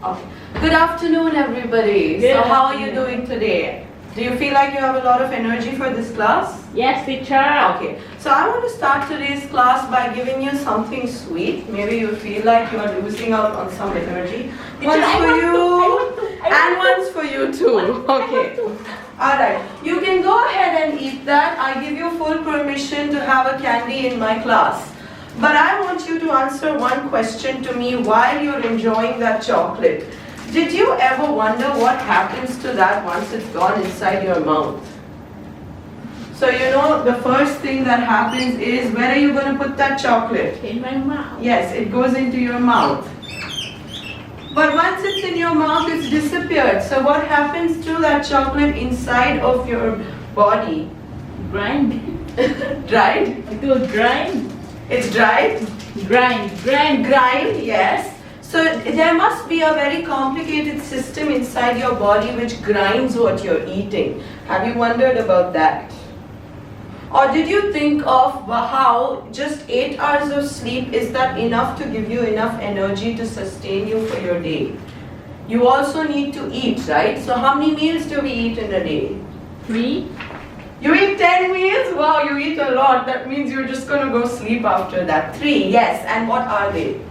Okay. Good afternoon, everybody. Good So, how are you afternoon. doing today? Do you feel like you have a lot of energy for this class? Yes, teacher. Okay. So, I want to start today's class by giving you something sweet. Maybe you feel like you are losing out on some energy. One's for you, and one's for you too. Okay. Alright. You can go ahead and eat that. I give you full permission to have a candy in my class. But I want you to answer one question to me while you're enjoying that chocolate. Did you ever wonder what happens to that once it's gone inside your mouth? So you know the first thing that happens is, where are you going to put that chocolate? In my mouth. Yes, it goes into your mouth. But once it's in your mouth, it's disappeared. So what happens to that chocolate inside of your body? Grind. Dried? It will grind. It's dried? Grind. Grind, yes. So there must be a very complicated system inside your body which grinds what you're eating. Have you wondered about that? Or did you think of how just 8 hours of sleep, is that enough to give you enough energy to sustain you for your day? You also need to eat, right? So how many meals do we eat in a day? 3. You eat 10 meals? Wow, you eat a lot. That means you're just going to go sleep after that. 3, yes. And what are they?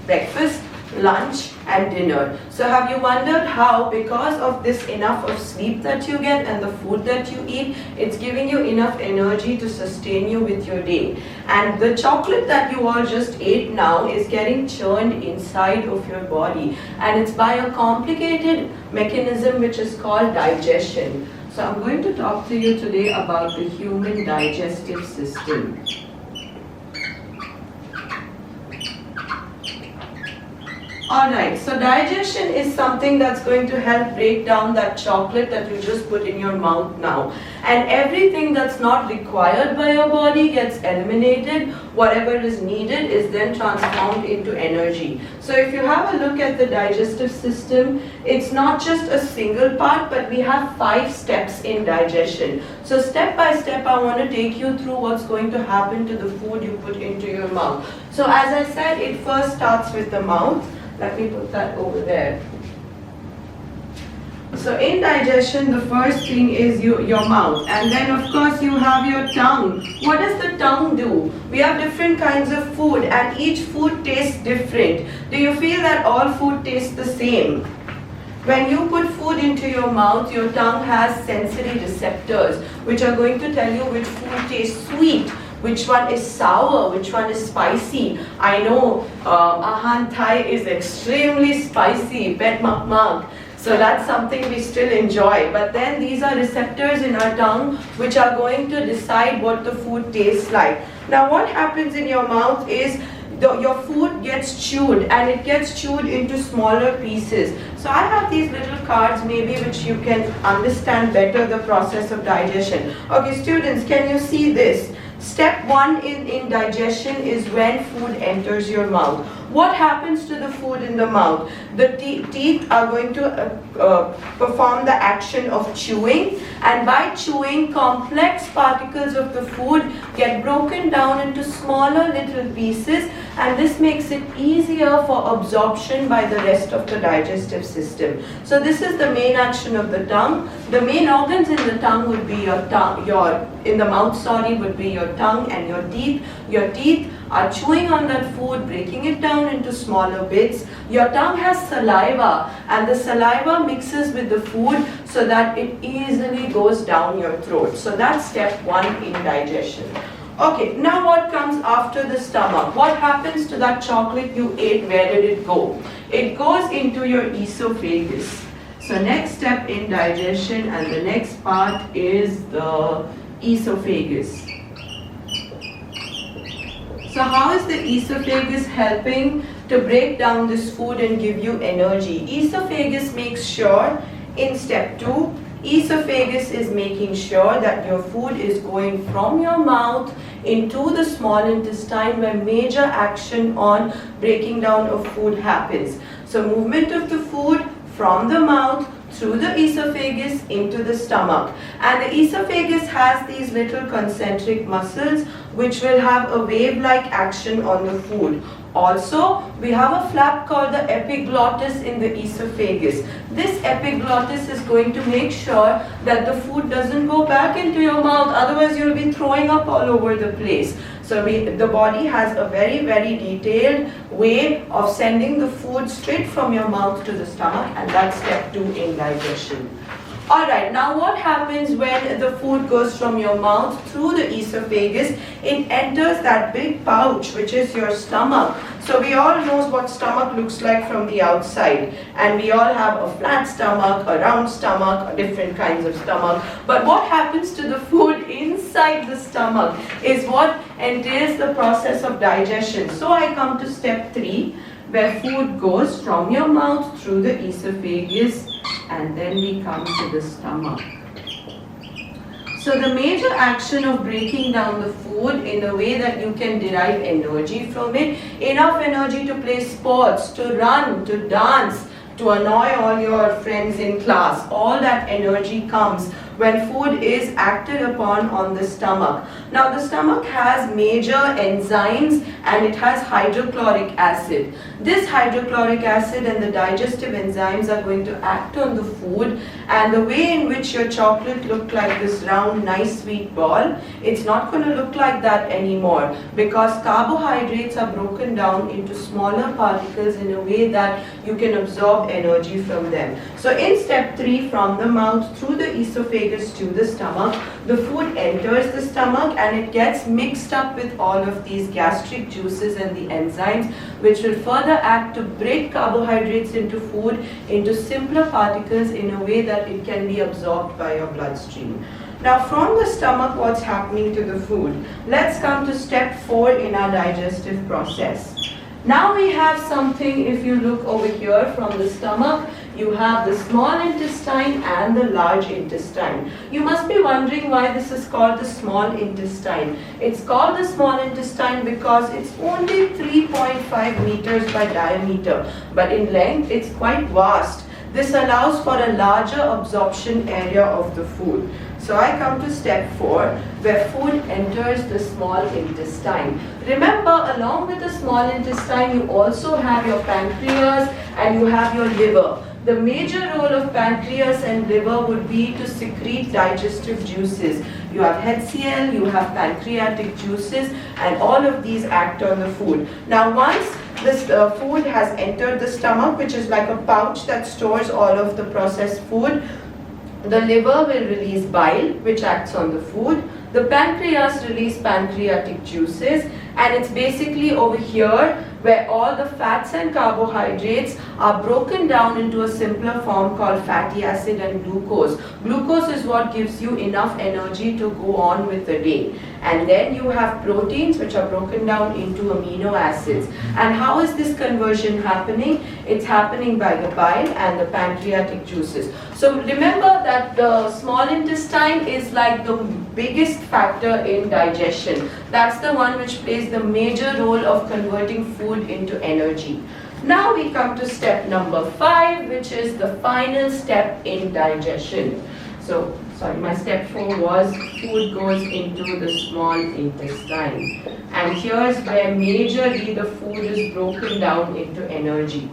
Breakfast, lunch, and dinner. So have you wondered how, because of this enough of sleep that you get and the food that you eat, it's giving you enough energy to sustain you with your day. And the chocolate that you all just ate now is getting churned inside of your body. And it's by a complicated mechanism which is called digestion. So I'm going to talk to you today about the human digestive system. Alright, so digestion is something that's going to help break down that chocolate that you just put in your mouth now. And everything that's not required by your body gets eliminated. Whatever is needed is then transformed into energy. So if you have a look at the digestive system, it's not just a single part, but we have 5 steps in digestion. So step by step, I want to take you through what's going to happen to the food you put into your mouth. So as I said, it first starts with the mouth. Let me put that over there. So in digestion, the first thing is your mouth. And then of course you have your tongue. What does the tongue do? We have different kinds of food and each food tastes different. Do you feel that all food tastes the same? When you put food into your mouth, your tongue has sensory receptors which are going to tell you which food tastes sweet, which one is sour, which one is spicy. I know Thai is extremely spicy, pet mak. So that's something we still enjoy. But then these are receptors in our tongue which are going to decide what the food tastes like. Now what happens in your mouth is your food gets chewed and it gets chewed into smaller pieces. So I have these little cards maybe which you can understand better the process of digestion. Okay, students, can you see this? Step 1 in digestion is when food enters your mouth. What happens to the food in the mouth? The teeth are going to perform the action of chewing, and by chewing, complex particles of the food get broken down into smaller little pieces, and this makes it easier for absorption by the rest of the digestive system. So this is the main action of the tongue. The main organs in the tongue would be your tongue, in the mouth, would be your tongue and your teeth. Your teeth are chewing on that food, breaking it down into smaller bits. Your tongue has saliva, and the saliva mixes with the food so that it easily goes down your throat. So that's step 1 in digestion. Okay, now what comes after the stomach? What happens to that chocolate you ate? Where did it go? It goes into your esophagus. So next step in digestion and the next part is the esophagus. So how is the esophagus helping to break down this food and give you energy? Esophagus makes sure, in step 2, esophagus is making sure that your food is going from your mouth into the small intestine where major action on breaking down of food happens. So movement of the food from the mouth through the esophagus into the stomach. And the esophagus has these little concentric muscles which will have a wave-like action on the food. Also, we have a flap called the epiglottis in the esophagus. This epiglottis is going to make sure that the food doesn't go back into your mouth, otherwise you'll be throwing up all over the place. So the body has a very, very detailed way of sending the food straight from your mouth to the stomach, and that's step 2 in digestion. Alright, now what happens when the food goes from your mouth through the esophagus? It enters that big pouch, which is your stomach. So we all know what stomach looks like from the outside, and we all have a flat stomach, a round stomach, different kinds of stomach. But what happens to the food inside the stomach is what entails the process of digestion. So I come to step 3, where food goes from your mouth through the esophagus, and then we come to the stomach. So the major action of breaking down the food in a way that you can derive energy from it, enough energy to play sports, to run, to dance, to annoy all your friends in class, all that energy comes when food is acted upon on the stomach. Now the stomach has major enzymes and it has hydrochloric acid. This hydrochloric acid and the digestive enzymes are going to act on the food, and the way in which your chocolate looked like this round nice sweet ball, it's not going to look like that anymore, because carbohydrates are broken down into smaller particles in a way that you can absorb energy from them. So in step 3, from the mouth through the esophagus to the stomach, the food enters the stomach and it gets mixed up with all of these gastric juices and the enzymes, which will further act to break carbohydrates into food into simpler particles in a way that it can be absorbed by your bloodstream. Now from the stomach, what's happening to the food? Let's come to step 4 in our digestive process. Now we have something, if you look over here from the stomach, you have the small intestine and the large intestine. You must be wondering why this is called the small intestine. It's called the small intestine because it's only 3.5 meters by diameter, but in length it's quite vast. This allows for a larger absorption area of the food. So I come to step 4, where food enters the small intestine. Remember, along with the small intestine, you also have your pancreas and you have your liver. The major role of pancreas and liver would be to secrete digestive juices. You have HCl, you have pancreatic juices, and all of these act on the food. Now once this food has entered the stomach, which is like a pouch that stores all of the processed food, the liver will release bile, which acts on the food. The pancreas release pancreatic juices, and it's basically over here where all the fats and carbohydrates are broken down into a simpler form called fatty acid and glucose. Glucose is what gives you enough energy to go on with the day. And then you have proteins, which are broken down into amino acids. And how is this conversion happening? It's happening by the bile and the pancreatic juices. So remember that the small intestine is like the biggest factor in digestion. That's the one which plays the major role of converting food into energy. Now we come to step number 5, which is the final step in digestion. So, sorry, my step 4 was food goes into the small intestine. And here's where majorly the food is broken down into energy.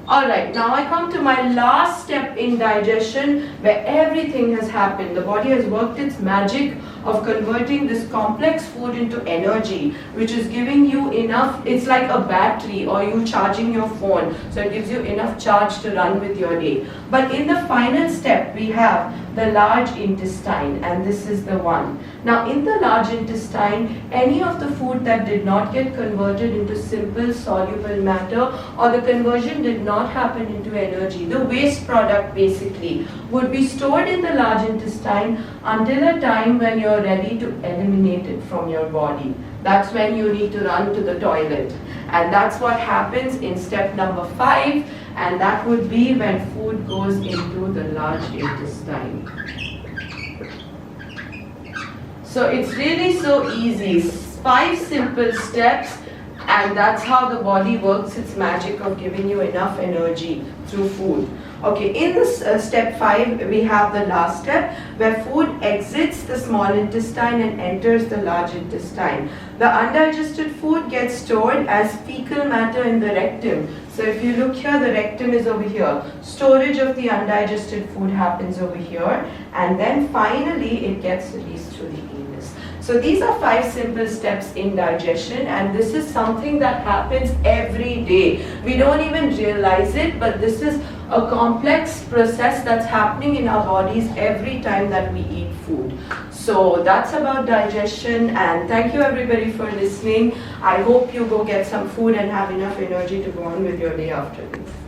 Alright, now I come to my last step in digestion, where everything has happened. The body has worked its magic of converting this complex food into energy, which is giving you enough. It's like a battery or you charging your phone, so it gives you enough charge to run with your day. But in the final step, we have the large intestine, and this is the one. Now in the large intestine, any of the food that did not get converted into simple soluble matter, or the conversion did not happen into energy, the waste product basically, would be stored in the large intestine until a time when you're ready to eliminate it from your body. That's when you need to run to the toilet. And that's what happens in step number 5, and that would be when food goes into the large intestine. So it's really so easy. 5 simple steps, and that's how the body works its magic of giving you enough energy through food. Okay, in this step 5, we have the last step where food exits the small intestine and enters the large intestine. The undigested food gets stored as fecal matter in the rectum. So if you look here, the rectum is over here. Storage of the undigested food happens over here, and then finally it gets released through the anus. So these are 5 simple steps in digestion, and this is something that happens every day. We don't even realize it, but this is a complex process that's happening in our bodies every time that we eat food. So that's about digestion, and thank you everybody for listening. I hope you go get some food and have enough energy to go on with your day after this.